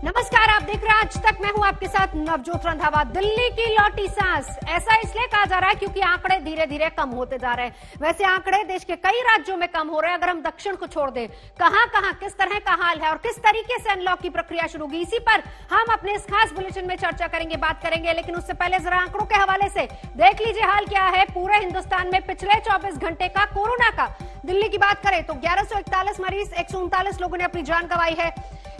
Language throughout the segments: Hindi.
नमस्कार, आप देख रहे हैं आज तक। मैं हूं आपके साथ नवजोत रंधावा। दिल्ली की लौटी सांस, ऐसा इसलिए कहा जा रहा है क्योंकि आंकड़े धीरे धीरे कम होते जा रहे हैं। वैसे आंकड़े देश के कई राज्यों में कम हो रहे हैं। अगर हम दक्षिण को छोड़ दें, कहां कहां किस तरह का हाल है और किस तरीके से अनलॉक की प्रक्रिया शुरू होगी, इसी पर हम अपने इस खास बुलेटिन में चर्चा करेंगे, बात करेंगे। लेकिन उससे पहले जरा आंकड़ों के हवाले से देख लीजिए हाल क्या है पूरे हिंदुस्तान में पिछले 24 घंटे का कोरोना का। दिल्ली की बात करें तो 1141 मरीज, 139 लोगों ने अपनी जान गंवाई है।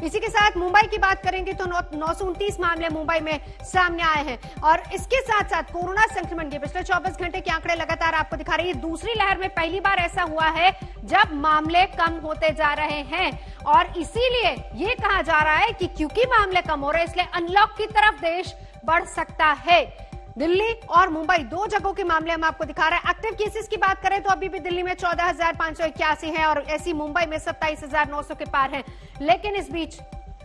इसी के साथ मुंबई की बात करेंगे तो 929 मामले मुंबई में सामने आए हैं। और इसके साथ साथ कोरोना संक्रमण के पिछले 24 घंटे के आंकड़े लगातार आपको दिखा रही है। दूसरी लहर में पहली बार ऐसा हुआ है जब मामले कम होते जा रहे हैं और इसीलिए यह कहा जा रहा है कि क्योंकि मामले कम हो रहे हैं इसलिए अनलॉक की तरफ देश बढ़ सकता है। दिल्ली और मुंबई दो जगहों के मामले हम आपको दिखा रहे हैं। एक्टिव केसेस की बात करें तो अभी भी दिल्ली में 14,581 है और ऐसी मुंबई में 27,900 के पार है। लेकिन इस बीच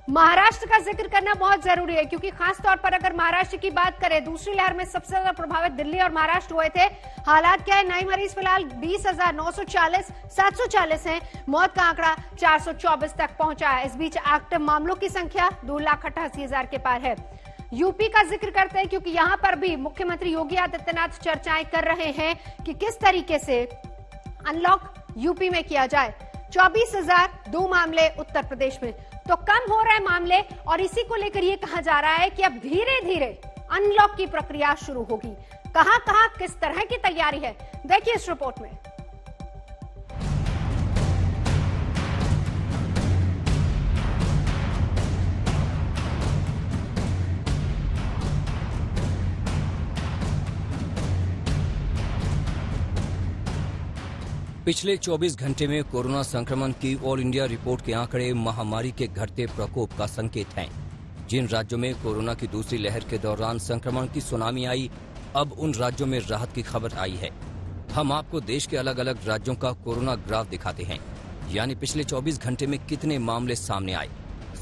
महाराष्ट्र का जिक्र करना बहुत जरूरी है क्योंकि खासतौर पर अगर महाराष्ट्र की बात करें, दूसरी लहर में सबसे ज्यादा प्रभावित दिल्ली और महाराष्ट्र हुए थे। हालात क्या है? नए मरीज फिलहाल 20,940, 740 हैं। मौत का आंकड़ा 424 तक पहुंचा है। इस बीच एक्टिव मामलों की संख्या 2,88,000 के पार है। यूपी का जिक्र करते हैं क्योंकि यहां पर भी मुख्यमंत्री योगी आदित्यनाथ चर्चाएं कर रहे हैं कि किस तरीके से अनलॉक यूपी में किया जाए। 24,002 मामले उत्तर प्रदेश में, तो कम हो रहे मामले और इसी को लेकर यह कहा जा रहा है कि अब धीरे धीरे अनलॉक की प्रक्रिया शुरू होगी। कहां कहां किस तरह की तैयारी है, देखिए इस रिपोर्ट में। पिछले 24 घंटे में कोरोना संक्रमण की ऑल इंडिया रिपोर्ट के आंकड़े महामारी के घटते प्रकोप का संकेत हैं। जिन राज्यों में कोरोना की दूसरी लहर के दौरान संक्रमण की सुनामी आई, अब उन राज्यों में राहत की खबर आई है। हम आपको देश के अलग अलग राज्यों का कोरोना ग्राफ दिखाते हैं, यानी पिछले 24 घंटे में कितने मामले सामने आए।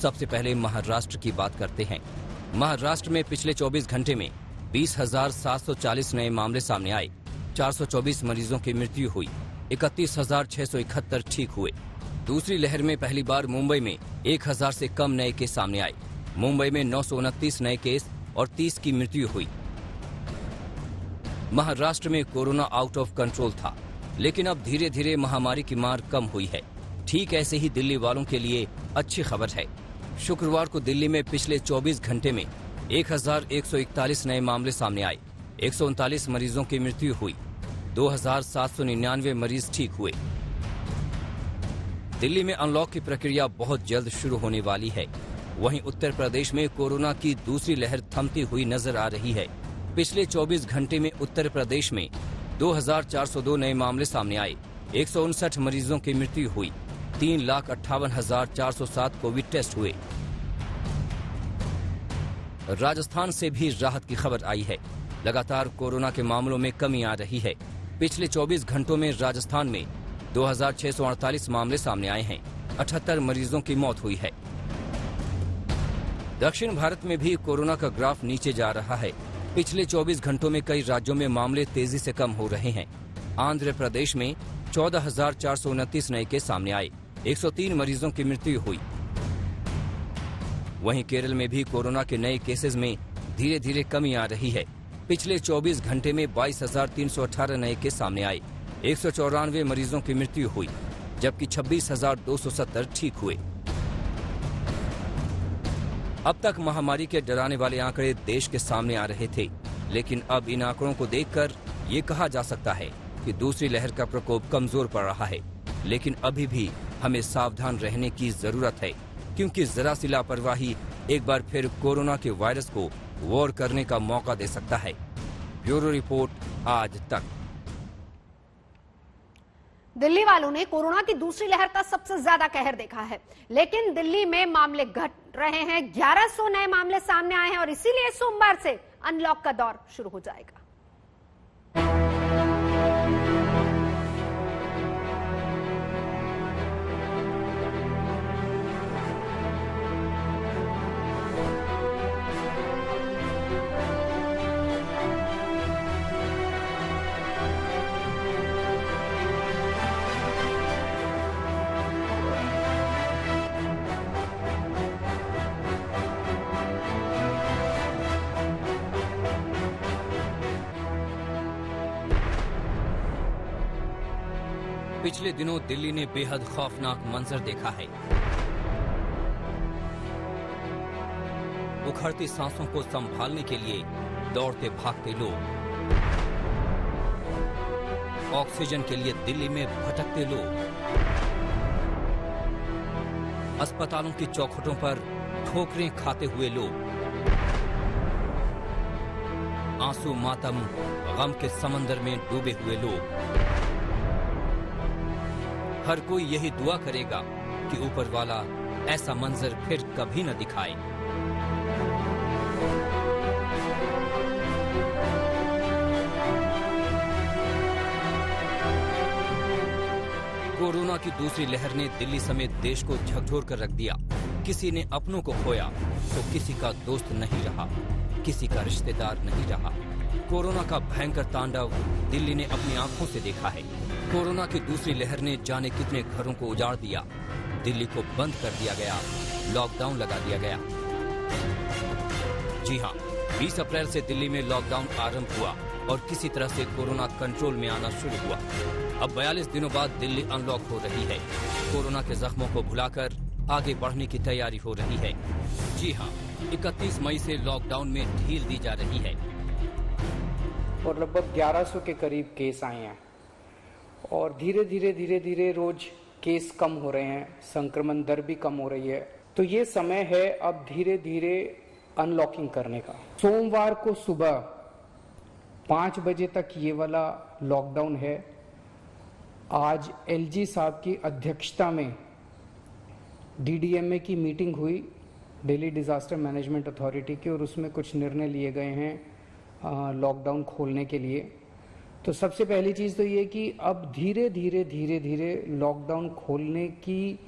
सबसे पहले महाराष्ट्र की बात करते हैं। महाराष्ट्र में पिछले 24 घंटे में 20,740 नए मामले सामने आए। 424 मरीजों की मृत्यु हुई, 31,671 ठीक हुए। दूसरी लहर में पहली बार मुंबई में 1,000 से कम नए केस सामने आए। मुंबई में 929 नए केस और 30 की मृत्यु हुई। महाराष्ट्र में कोरोना आउट ऑफ कंट्रोल था, लेकिन अब धीरे धीरे महामारी की मार कम हुई है। ठीक ऐसे ही दिल्ली वालों के लिए अच्छी खबर है। शुक्रवार को दिल्ली में पिछले 24 घंटे में 1,141 नए मामले सामने आए। 139 मरीजों की मृत्यु हुई, 2,799 मरीज ठीक हुए। दिल्ली में अनलॉक की प्रक्रिया बहुत जल्द शुरू होने वाली है। वहीं उत्तर प्रदेश में कोरोना की दूसरी लहर थमती हुई नजर आ रही है। पिछले 24 घंटे में उत्तर प्रदेश में 2,402 नए मामले सामने आए। 159 मरीजों की मृत्यु हुई, 3,58,407 कोविड टेस्ट हुए। राजस्थान से भी राहत की खबर आई है। लगातार कोरोना के मामलों में कमी आ रही है। पिछले 24 घंटों में राजस्थान में 2,648 मामले सामने आए हैं। 78 मरीजों की मौत हुई है। दक्षिण भारत में भी कोरोना का ग्राफ नीचे जा रहा है। पिछले 24 घंटों में कई राज्यों में मामले तेजी से कम हो रहे हैं। आंध्र प्रदेश में 14,429 नए केस सामने आए। 103 मरीजों की मृत्यु हुई। वहीं केरल में भी कोरोना के नए केसेस में धीरे धीरे कमी आ रही है। पिछले 24 घंटे में 22,318 नए केस सामने आए। 194 मरीजों की मृत्यु हुई, जबकि 26,270 ठीक हुए। अब तक महामारी के डराने वाले आंकड़े देश के सामने आ रहे थे, लेकिन अब इन आंकड़ों को देखकर ये कहा जा सकता है कि दूसरी लहर का प्रकोप कमजोर पड़ रहा है। लेकिन अभी भी हमें सावधान रहने की जरूरत है, क्योंकि जरा सी लापरवाही एक बार फिर कोरोना के वायरस को वॉर करने का मौका दे सकता है। ब्यूरो रिपोर्ट, आज तक। दिल्ली वालों ने कोरोना की दूसरी लहर का सबसे ज्यादा कहर देखा है, लेकिन दिल्ली में मामले घट रहे हैं। 1100 नए मामले सामने आए हैं और इसीलिए सोमवार से अनलॉक का दौर शुरू हो जाएगा। पिछले दिनों दिल्ली ने बेहद खौफनाक मंजर देखा है। उखड़ती सांसों को संभालने के लिए दौड़ते भागते लोग, ऑक्सीजन के लिए दिल्ली में भटकते लोग, अस्पतालों की चौखटों पर ठोकरें खाते हुए लोग, आंसू मातम गम के समंदर में डूबे हुए लोग। हर कोई यही दुआ करेगा कि ऊपर वाला ऐसा मंजर फिर कभी न दिखाए। कोरोना की दूसरी लहर ने दिल्ली समेत देश को झकझोर कर रख दिया। किसी ने अपनों को खोया तो किसी का दोस्त नहीं रहा, किसी का रिश्तेदार नहीं रहा। कोरोना का भयंकर तांडव दिल्ली ने अपनी आंखों से देखा है। कोरोना की दूसरी लहर ने जाने कितने घरों को उजाड़ दिया। दिल्ली को बंद कर दिया गया, लॉकडाउन लगा दिया गया। जी हां, 20 अप्रैल से दिल्ली में लॉकडाउन आरंभ हुआ और किसी तरह से कोरोना कंट्रोल में आना शुरू हुआ। अब 42 दिनों बाद दिल्ली अनलॉक हो रही है। कोरोना के जख्मों को भुलाकर आगे बढ़ने की तैयारी हो रही है। जी हां, 31 मई से लॉकडाउन में ढील दी जा रही है। और लगभग 1100 के करीब केस आए हैं और धीरे धीरे रोज केस कम हो रहे हैं, संक्रमण दर भी कम हो रही है। तो ये समय है अब धीरे धीरे अनलॉकिंग करने का। सोमवार को सुबह 5 बजे तक ये वाला लॉकडाउन है। आज एलजी साहब की अध्यक्षता में डीडीएमए की मीटिंग हुई, दिल्ली डिजास्टर मैनेजमेंट अथॉरिटी की, और उसमें कुछ निर्णय लिए गए हैं लॉकडाउन खोलने के लिए। तो सबसे पहली चीज तो ये कि अब धीरे धीरे लॉकडाउन खोलने की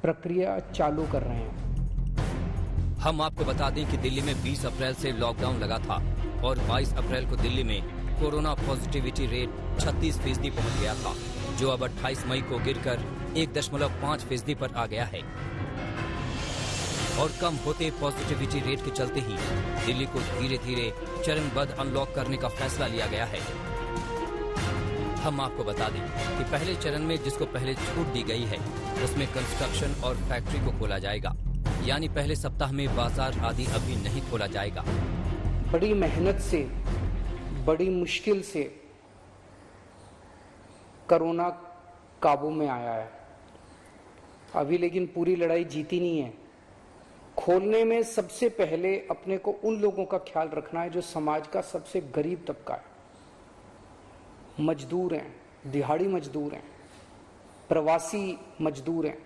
प्रक्रिया चालू कर रहे हैं। हम आपको बता दें कि दिल्ली में 20 अप्रैल से लॉकडाउन लगा था और 22 अप्रैल को दिल्ली में कोरोना पॉजिटिविटी रेट 36% पहुंच गया था, जो अब 28 मई को गिरकर 1.5% पर आ गया है। और कम होते पॉजिटिविटी रेट के चलते ही दिल्ली को धीरे धीरे चरणबद्ध अनलॉक करने का फैसला लिया गया है। हम आपको बता दें कि पहले चरण में जिसको पहले छूट दी गई है उसमें कंस्ट्रक्शन और फैक्ट्री को खोला जाएगा, यानी पहले सप्ताह में बाजार आदि अभी नहीं खोला जाएगा। बड़ी मेहनत से, बड़ी मुश्किल से कोरोना काबू में आया है अभी, लेकिन पूरी लड़ाई जीती नहीं है। खोलने में सबसे पहले अपने को उन लोगों का ख्याल रखना है जो समाज का सबसे गरीब तबका है। मजदूर हैं, दिहाड़ी मजदूर हैं, प्रवासी मजदूर हैं।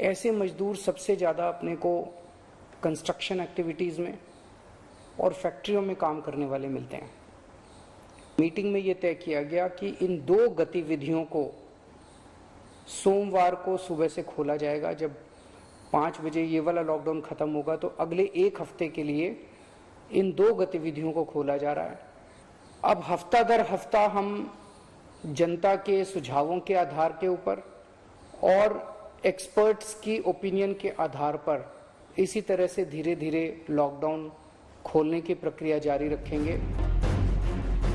ऐसे मजदूर सबसे ज्यादा अपने को कंस्ट्रक्शन एक्टिविटीज में और फैक्ट्रियों में काम करने वाले मिलते हैं। मीटिंग में यह तय किया गया कि इन 2 गतिविधियों को सोमवार को सुबह से खोला जाएगा। जब 5 बजे ये वाला लॉकडाउन खत्म होगा तो अगले 1 हफ्ते के लिए इन 2 गतिविधियों को खोला जा रहा है। अब हफ्ता दर हफ्ता हम जनता के सुझावों के आधार के ऊपर और एक्सपर्ट्स की ओपिनियन के आधार पर इसी तरह से धीरे धीरे लॉकडाउन खोलने की प्रक्रिया जारी रखेंगे।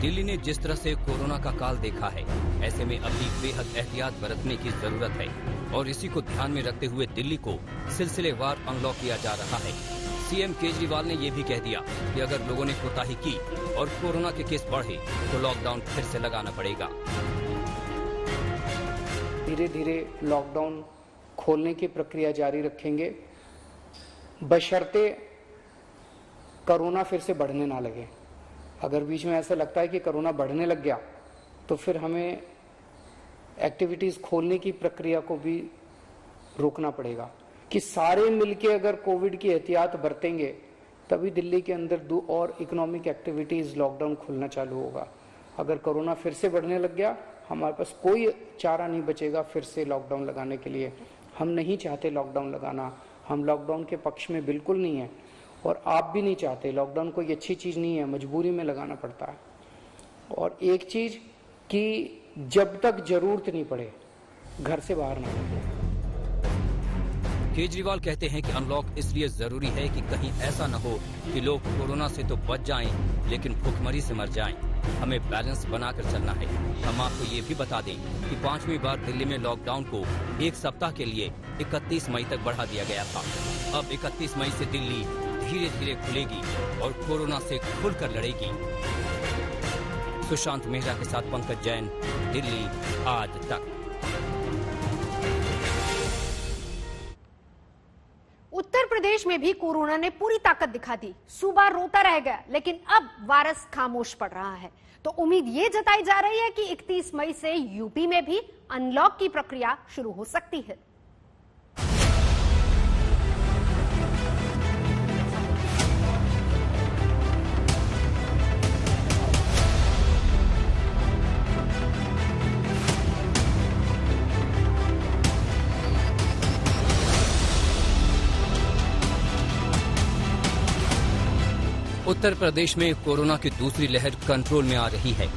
दिल्ली ने जिस तरह से कोरोना का काल देखा है, ऐसे में अभी बेहद एहतियात बरतने की जरूरत है और इसी को ध्यान में रखते हुए दिल्ली को सिलसिलेवार अनलॉक किया जा रहा है। सीएम केजरीवाल ने यह भी कह दिया कि अगर लोगों ने कोताही की और कोरोना के केस बढ़े तो लॉकडाउन फिर से लगाना पड़ेगा। धीरे धीरे लॉकडाउन खोलने की प्रक्रिया जारी रखेंगे, बशर्ते कोरोना फिर से बढ़ने ना लगे। अगर बीच में ऐसा लगता है कि कोरोना बढ़ने लग गया तो फिर हमें एक्टिविटीज खोलने की प्रक्रिया को भी रोकना पड़ेगा। कि सारे मिलके अगर कोविड की एहतियात बरतेंगे तभी दिल्ली के अंदर 2 और इकोनॉमिक एक्टिविटीज लॉकडाउन खुलना चालू होगा। अगर कोरोना फिर से बढ़ने लग गया, हमारे पास कोई चारा नहीं बचेगा फिर से लॉकडाउन लगाने के लिए। हम नहीं चाहते लॉकडाउन लगाना, हम लॉकडाउन के पक्ष में बिल्कुल नहीं है और आप भी नहीं चाहते। लॉकडाउन कोई अच्छी चीज नहीं है, मजबूरी में लगाना पड़ता है। और एक चीज कि जब तक जरूरत नहीं पड़े घर से बाहर ना निकले। केजरीवाल कहते हैं कि अनलॉक इसलिए जरूरी है कि कहीं ऐसा न हो कि लोग कोरोना से तो बच जाएं लेकिन भूखमरी से मर जाएं। हमें बैलेंस बनाकर चलना है। हम आपको ये भी बता दें कि 5वीं बार दिल्ली में लॉकडाउन को 1 सप्ताह के लिए 31 मई तक बढ़ा दिया गया था। अब 31 मई से दिल्ली धीरे धीरे खुलेगी और कोरोना से खुलकर लड़ेगी। सुशांत मेहरा के साथ पंकज जैन, दिल्ली आज तक। उत्तर प्रदेश में भी कोरोना ने पूरी ताकत दिखा दी। सूबा रोता रह गया, लेकिन अब वायरस खामोश पड़ रहा है। तो उम्मीद ये जताई जा रही है कि 31 मई से यूपी में भी अनलॉक की प्रक्रिया शुरू हो सकती है। उत्तर प्रदेश में कोरोना की दूसरी लहर कंट्रोल में आ रही है।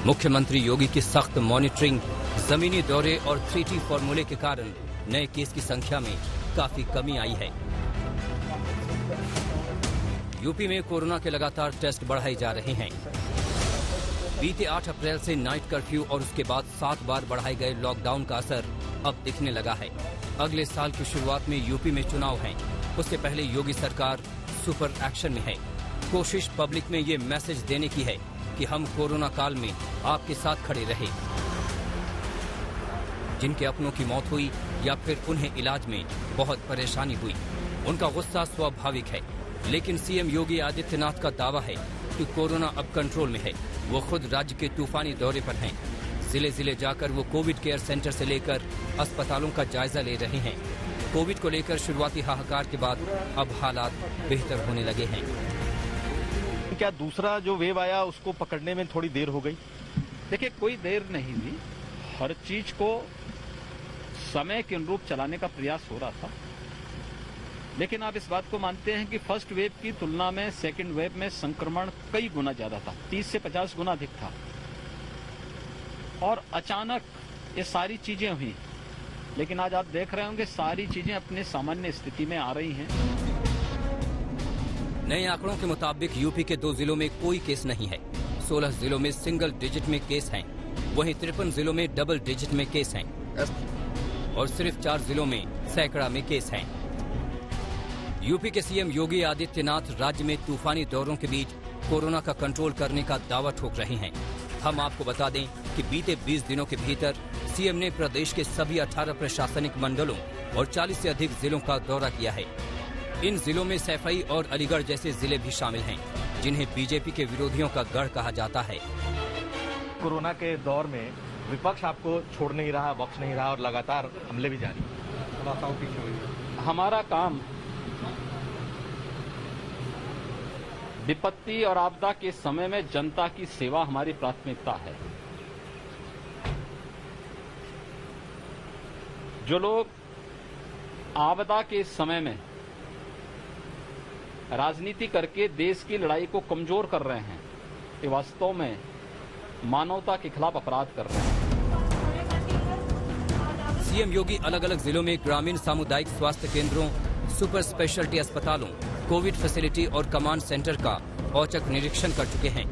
मुख्यमंत्री योगी की सख्त मॉनिटरिंग, जमीनी दौरे और 3T फॉर्मूले के कारण नए केस की संख्या में काफी कमी आई है। यूपी में कोरोना के लगातार टेस्ट बढ़ाए जा रहे हैं। बीते 8 अप्रैल से नाइट कर्फ्यू और उसके बाद 7 बार बढ़ाए गए लॉकडाउन का असर अब दिखने लगा है। अगले साल की शुरुआत में यूपी में चुनाव हैं। उससे पहले योगी सरकार सुपर एक्शन में है। कोशिश पब्लिक में ये मैसेज देने की है कि हम कोरोना काल में आपके साथ खड़े रहे। जिनके अपनों की मौत हुई या फिर उन्हें इलाज में बहुत परेशानी हुई, उनका गुस्सा स्वाभाविक है। लेकिन सीएम योगी आदित्यनाथ का दावा है कि कोरोना अब कंट्रोल में है। वो खुद राज्य के तूफानी दौरे पर हैं। जिले जिले जाकर वो कोविड केयर सेंटर से लेकर अस्पतालों का जायजा ले रहे हैं। कोविड को लेकर शुरुआती हाहाकार के बाद अब हालात बेहतर होने लगे हैं। क्या दूसरा जो वेव आया उसको पकड़ने में थोड़ी देर हो गई? देखिए, कोई देर नहीं हुई। हर चीज को समय के अनुरूप चलाने का प्रयास हो रहा था। लेकिन आप इस बात को मानते हैं कि फर्स्ट वेव की तुलना में सेकंड वेव में संक्रमण कई गुना ज्यादा था, 30 से 50 गुना अधिक था। और अचानक ये सारी चीजें हुई, लेकिन आज आप देख रहे होंगे सारी चीजें अपने सामान्य स्थिति में आ रही हैं। नए आंकड़ों के मुताबिक यूपी के 2 जिलों में कोई केस नहीं है। 16 जिलों में सिंगल डिजिट में केस हैं। वहीं 53 जिलों में डबल डिजिट में केस हैं और सिर्फ 4 जिलों में सैकड़ा में केस हैं। यूपी के सीएम योगी आदित्यनाथ राज्य में तूफानी दौरों के बीच कोरोना का कंट्रोल करने का दावा ठोक रहे हैं। हम आपको बता दें कि बीते 20 दिनों के भीतर सीएम ने प्रदेश के सभी 18 प्रशासनिक मंडलों और 40 से अधिक जिलों का दौरा किया है। इन जिलों में सैफई और अलीगढ़ जैसे जिले भी शामिल हैं, जिन्हें बीजेपी के विरोधियों का गढ़ कहा जाता है। कोरोना के दौर में विपक्ष आपको छोड़ नहीं रहा, बख्श नहीं रहा और लगातार हमले भी जारी। हमारा काम विपत्ति और आपदा के समय में जनता की सेवा हमारी प्राथमिकता है। जो लोग आपदा के समय में राजनीति करके देश की लड़ाई को कमजोर कर रहे हैं, ये वास्तव में मानवता के खिलाफ अपराध कर रहे हैं। सीएम योगी अलग अलग जिलों में ग्रामीण सामुदायिक स्वास्थ्य केंद्रों, सुपर स्पेशलिटी अस्पतालों, कोविड फैसिलिटी और कमांड सेंटर का औचक निरीक्षण कर चुके हैं।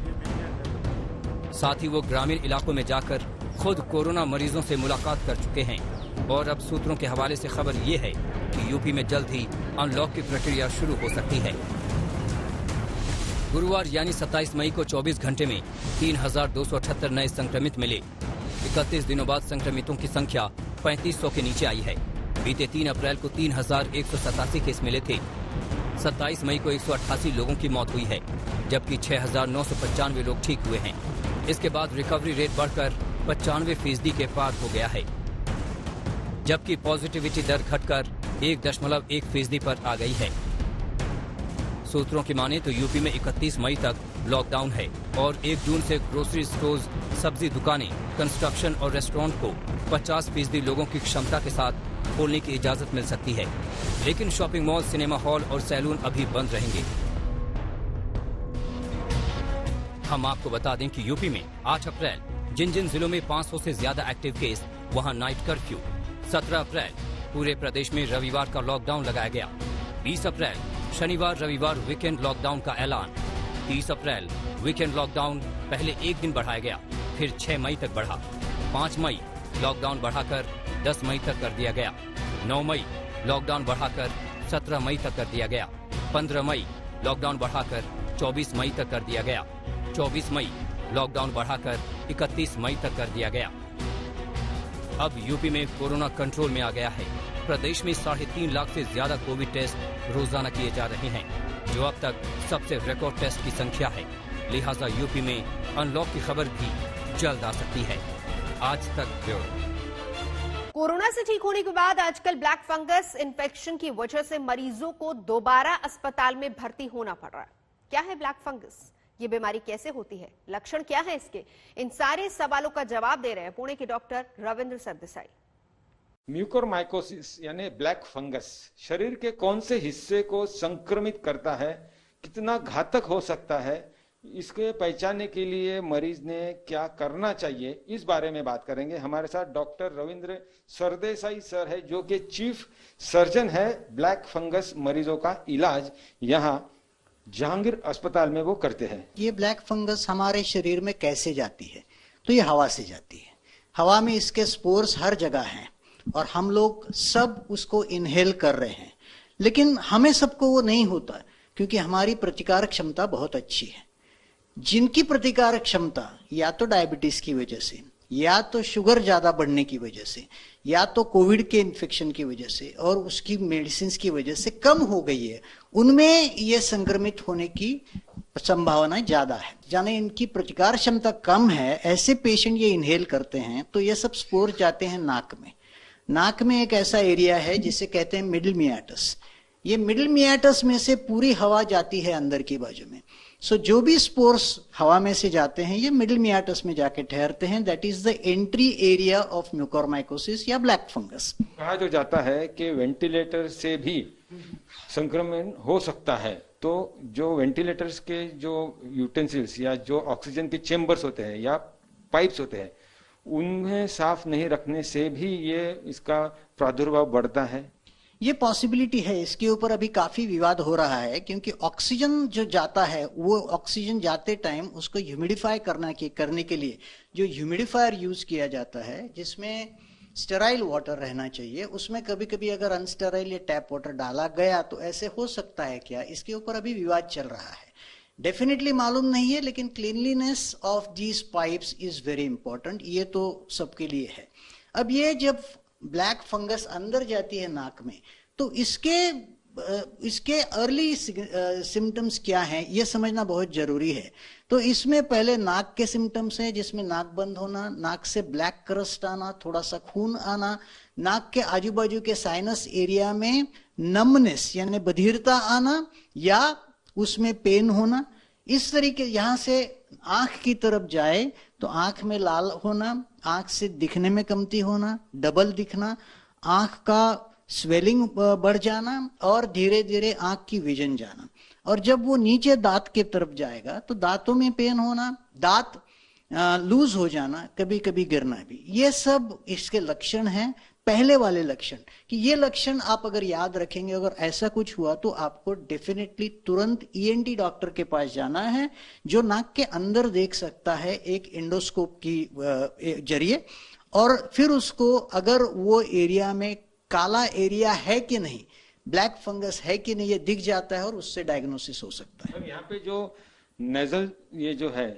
साथ ही वो ग्रामीण इलाकों में जाकर खुद कोरोना मरीजों से मुलाकात कर चुके हैं। और अब सूत्रों के हवाले से खबर ये है कि यूपी में जल्द ही अनलॉक की प्रक्रिया शुरू हो सकती है। गुरुवार यानी 27 मई को 24 घंटे में 3,278 नए संक्रमित मिले। 31 दिनों बाद संक्रमितों की संख्या 3500 के नीचे आई है। बीते 3 अप्रैल को 3,187 केस मिले थे। 27 मई को 188 लोगों की मौत हुई है, जबकि 6,995 लोग ठीक हुए हैं। इसके बाद रिकवरी रेट बढ़कर 95% के पार हो गया है, जबकि पॉजिटिविटी दर घटकर 1.1% पर आ गई है। सूत्रों की माने तो यूपी में 31 मई तक लॉकडाउन है और 1 जून से ग्रोसरी स्टोर्स, सब्जी दुकानें, कंस्ट्रक्शन और रेस्टोरेंट को 50% लोगों की क्षमता के साथ खोलने की इजाजत मिल सकती है। लेकिन शॉपिंग मॉल, सिनेमा हॉल और सैलून अभी बंद रहेंगे। हम आपको बता दें कि यूपी में 8 अप्रैल जिन जिन जिलों में 500 से ज्यादा एक्टिव केस, वहां नाइट कर्फ्यू। 17 अप्रैल पूरे प्रदेश में रविवार का लॉकडाउन लगाया गया। 20 अप्रैल शनिवार रविवार वीकेंड लॉकडाउन का ऐलान। 30 अप्रैल वीकेंड लॉकडाउन पहले एक दिन बढ़ाया गया, फिर 6 मई तक बढ़ा। 5 मई लॉकडाउन बढ़ाकर 10 मई तक कर दिया गया। 9 मई लॉकडाउन बढ़ाकर 17 मई तक कर दिया गया। 15 मई लॉकडाउन बढ़ाकर 24 मई तक कर दिया गया। 24 मई लॉकडाउन बढ़ाकर 31 मई तक कर दिया गया। अब यूपी में कोरोना कंट्रोल में आ गया है। प्रदेश में 3.5 लाख से ज्यादा कोविड टेस्ट रोजाना किए जा रहे हैं, जो अब तक सबसे रिकॉर्ड टेस्ट की संख्या है। लिहाजा यूपी में अनलॉक की खबर भी जल्द आ सकती है। आज तक ब्यूरो। कोरोना से ठीक होने के बाद आजकल ब्लैक फंगस इन्फेक्शन की वजह से मरीजों को दोबारा अस्पताल में भर्ती होना पड़ रहा है। क्या है ब्लैक फंगस? ये बीमारी कैसे होती है? लक्षण क्या है इसके? इन सारे सवालों का जवाब दे रहे हैं पुणे के डॉक्टर रविंद्र सरदेसाई। म्यूकोरमाइकोसिस यानी ब्लैक फंगस शरीर के कौन से हिस्से को संक्रमित करता है, कितना घातक हो सकता है, इसके पहचानने के लिए मरीज ने क्या करना चाहिए, इस बारे में बात करेंगे। हमारे साथ डॉक्टर रविंद्र सरदेसाई सर है, जो कि चीफ सर्जन है। ब्लैक फंगस मरीजों का इलाज यहाँ जहांगीर अस्पताल में वो करते हैं। ये ब्लैक फंगस हमारे शरीर में कैसे जाती है? तो ये हवा से जाती है। हवा में इसके स्पोर्स हर जगह हैं और हम लोग सब उसको इनहेल कर रहे हैं, लेकिन हमें सबको वो नहीं होता क्योंकि हमारी प्रतिकारक क्षमता बहुत अच्छी है। जिनकी प्रतिकारक क्षमता या तो डायबिटीज की वजह से, या तो शुगर ज्यादा बढ़ने की वजह से, या तो कोविड के इन्फेक्शन की वजह से और उसकी मेडिसिन की वजह से कम हो गई है, उनमें ये संक्रमित होने की संभावना ज्यादा है। जाने इनकी प्रतिकार क्षमता कम है, ऐसे पेशेंट ये इनहेल करते हैं तो ये सब स्पोर जाते हैं नाक में। नाक में एक ऐसा एरिया है जिसे कहते हैं मिडिल मियाटस। ये मिडिल मियाटस में से पूरी हवा जाती है अंदर की बाजू में। सो जो भी स्पोर्स हवा में से जाते हैं ये मिडिल मियाटस में जाके ठहरते हैं। That is the entry area of mucormycosis या ब्लैक फंगस। कहा जो जाता है कि वेंटिलेटर से भी संक्रमण हो सकता है, तो जो वेंटिलेटर्स के जो यूटेंसिल्स या जो ऑक्सीजन के चेम्बर्स होते हैं या पाइप्स होते हैं, उन्हें साफ नहीं रखने से भी ये इसका प्रादुर्भाव बढ़ता है। ये पॉसिबिलिटी है। इसके ऊपर अभी काफी विवाद हो रहा है क्योंकि ऑक्सीजन जो जाता है वो ऑक्सीजन जाते टाइम उसको ह्यूमिडिफाई करने के लिए जो ह्यूमिडिफायर यूज किया जाता है, जिसमें स्टेराइल वाटर रहना चाहिए, उसमें कभी कभी अगर अनस्टेराइल या टैप वाटर डाला गया तो ऐसे हो सकता है क्या? इसके ऊपर अभी विवाद चल रहा है। डेफिनेटली मालूम नहीं है, लेकिन cleanliness of these pipes is very important. ये तो सबके लिए है। अब ये जब ब्लैक फंगस अंदर जाती है नाक में तो इसके अर्ली सिम्टम्स क्या हैं ये समझना बहुत जरूरी है। तो इसमें पहले नाक के सिम्टम्स हैं, जिसमें नाक बंद होना, नाक से ब्लैक क्रस्ट आना, थोड़ा सा खून आना, नाक के आजू बाजू के साइनस एरिया में नमनेस यानी बधिरता आना या उसमें पेन होना। इस तरीके यहाँ से आंख की तरफ जाए तो आंख में लाल होना, आंख से दिखने में कमती होना, डबल दिखना, आंख का स्वेलिंग बढ़ जाना और धीरे धीरे आंख की विजन जाना। और जब वो नीचे दांत की तरफ जाएगा तो दांतों में पेन होना, दांत लूज हो जाना, कभी कभी गिरना भी। ये सब इसके लक्षण हैं, पहले वाले लक्षण। कि ये लक्षण आप अगर याद रखेंगे, अगर ऐसा कुछ हुआ तो आपको डेफिनेटली तुरंत ईएनटी डॉक्टर के पास जाना है, जो नाक के अंदर देख सकता है एक एंडोस्कोप की जरिए। और फिर उसको अगर वो एरिया में काला एरिया है कि नहीं, ब्लैक फंगस है कि नहीं, ये दिख जाता है और उससे डायग्नोसिस हो सकता है। यहाँ पे जो नेजल ये जो है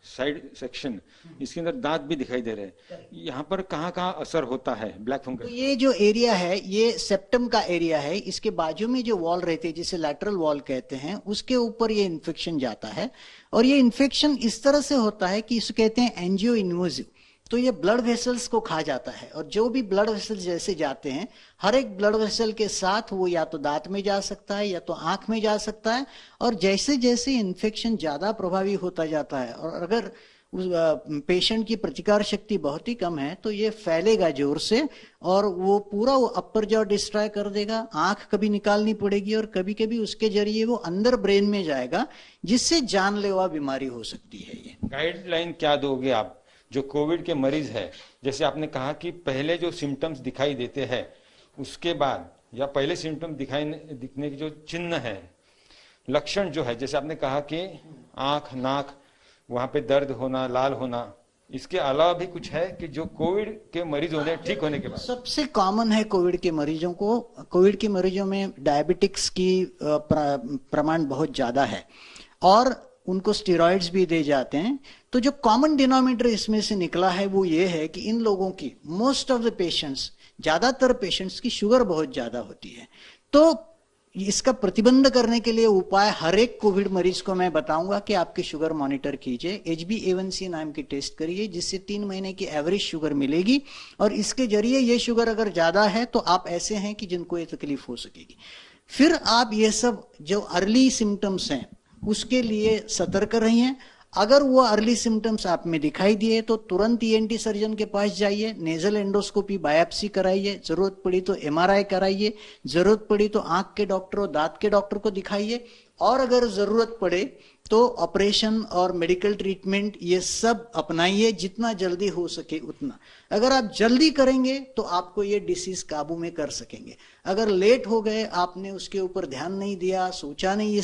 साइड सेक्शन, इसके अंदर दांत भी दिखाई दे रहे हैं, यहाँ पर कहाँ कहाँ असर होता है ब्लैक फंगस? तो ये जो एरिया है ये सेप्टम का एरिया है। इसके बाजू में जो वॉल रहती है जिसे लैटरल वॉल कहते हैं, उसके ऊपर ये इन्फेक्शन जाता है। और ये इन्फेक्शन इस तरह से होता है कि इसे कहते हैं एंजियो इन्वोसिव। तो ये ब्लड वेसल्स को खा जाता है और जो भी ब्लड वेसल्स जैसे जाते हैं, हर एक ब्लड वेसल के साथ वो या तो दांत में जा सकता है या तो आंख में जा सकता है। और जैसे जैसे इन्फेक्शन ज्यादा प्रभावी होता जाता है और अगर उस पेशेंट की प्रतिकार शक्ति बहुत ही कम है तो ये फैलेगा जोर से और वो पूरा वो अपर जॉ डिस्ट्रॉय कर देगा। आंख कभी निकालनी पड़ेगी और कभी कभी उसके जरिए वो अंदर ब्रेन में जाएगा, जिससे जानलेवा बीमारी हो सकती है। ये गाइडलाइन क्या दोगे आप जो कोविड के मरीज है? जैसे आपने कहा कि पहले जो सिम्टम्स दिखाई देते हैं उसके बाद या पहले सिम्टम्स दिखने के जो चिन्ह है लक्षण जो है, जैसे आपने कहा कि आंख, नाक, वहां पे दर्द होना, लाल होना, इसके अलावा भी कुछ है कि जो कोविड के मरीज होने ठीक होने के बाद? सबसे कॉमन है कोविड के मरीजों को, कोविड के मरीजों में डायबिटिक्स की प्रमाण बहुत ज्यादा है और उनको स्टेरॉइड्स भी दे जाते हैं। तो जो कॉमन डिनोमिनेटर इसमें से निकला है वो ये है कि इन लोगों की, मोस्ट ऑफ द पेशेंट्स, ज्यादातर पेशेंट्स की शुगर बहुत ज्यादा होती है। तो इसका प्रतिबंध करने के लिए उपाय हर एक कोविड मरीज को मैं बताऊंगा कि आपकी शुगर मॉनिटर कीजिए, HbA1c नाम की टेस्ट करिए, जिससे 3 महीने की एवरेज शुगर मिलेगी और इसके जरिए ये शुगर अगर ज्यादा है तो आप ऐसे हैं कि जिनको ये तकलीफ हो सकेगी। फिर आप ये सब जो अर्ली सिम्टम्स हैं उसके लिए सतर्क रहिए। अगर वो अर्ली सिम्टम्स आप में दिखाई दिए तो तुरंत ENT सर्जन के पास जाइए, नेजल एंडोस्कोपी, बायोप्सी कराइए, जरूरत पड़ी तो MRI कराइए, जरूरत पड़ी तो आंख के डॉक्टर और दांत के डॉक्टर को दिखाइए, और अगर जरूरत पड़े तो ऑपरेशन और मेडिकल ट्रीटमेंट ये सब अपनाइए जितना जल्दी हो सके उतना। अगर आप जल्दी करेंगे तो आपको ये डिसीज काबू में कर सकेंगे। अगर लेट हो गए, आपने उसके ऊपर ध्यान नहीं दिया, सोचा नहीं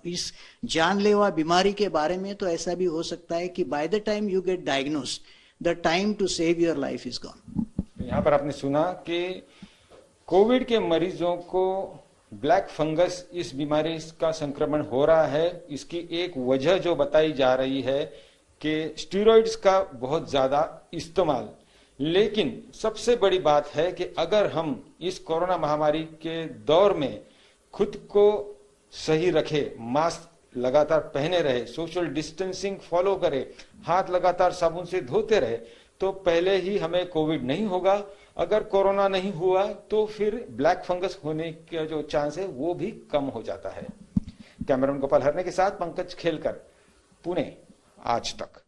इस जानलेवा बीमारी के बारे में, तो ऐसा भी हो सकता है कि by the time you get diagnosed the time to save your life is gone. यहाँ पर आपने सुना कि कोविड के मरीजों को ब्लैक फंगस, इस बीमारी का संक्रमण हो रहा है। इसकी एक वजह जो बताई जा रही है कि स्टेरॉइड्स का बहुत ज्यादा इस्तेमाल। लेकिन सबसे बड़ी बात है कि अगर हम इस कोरोना महामारी के दौर में खुद को सही रखे, मास्क लगातार पहने रहे, सोशल डिस्टेंसिंग फॉलो करे, हाथ लगातार साबुन से धोते रहे, तो पहले ही हमें कोविड नहीं होगा। अगर कोरोना नहीं हुआ तो फिर ब्लैक फंगस होने का जो चांस है वो भी कम हो जाता है। कैमरामैन गोपाल हरने के साथ पंकज खेलकर, पुणे, आज तक।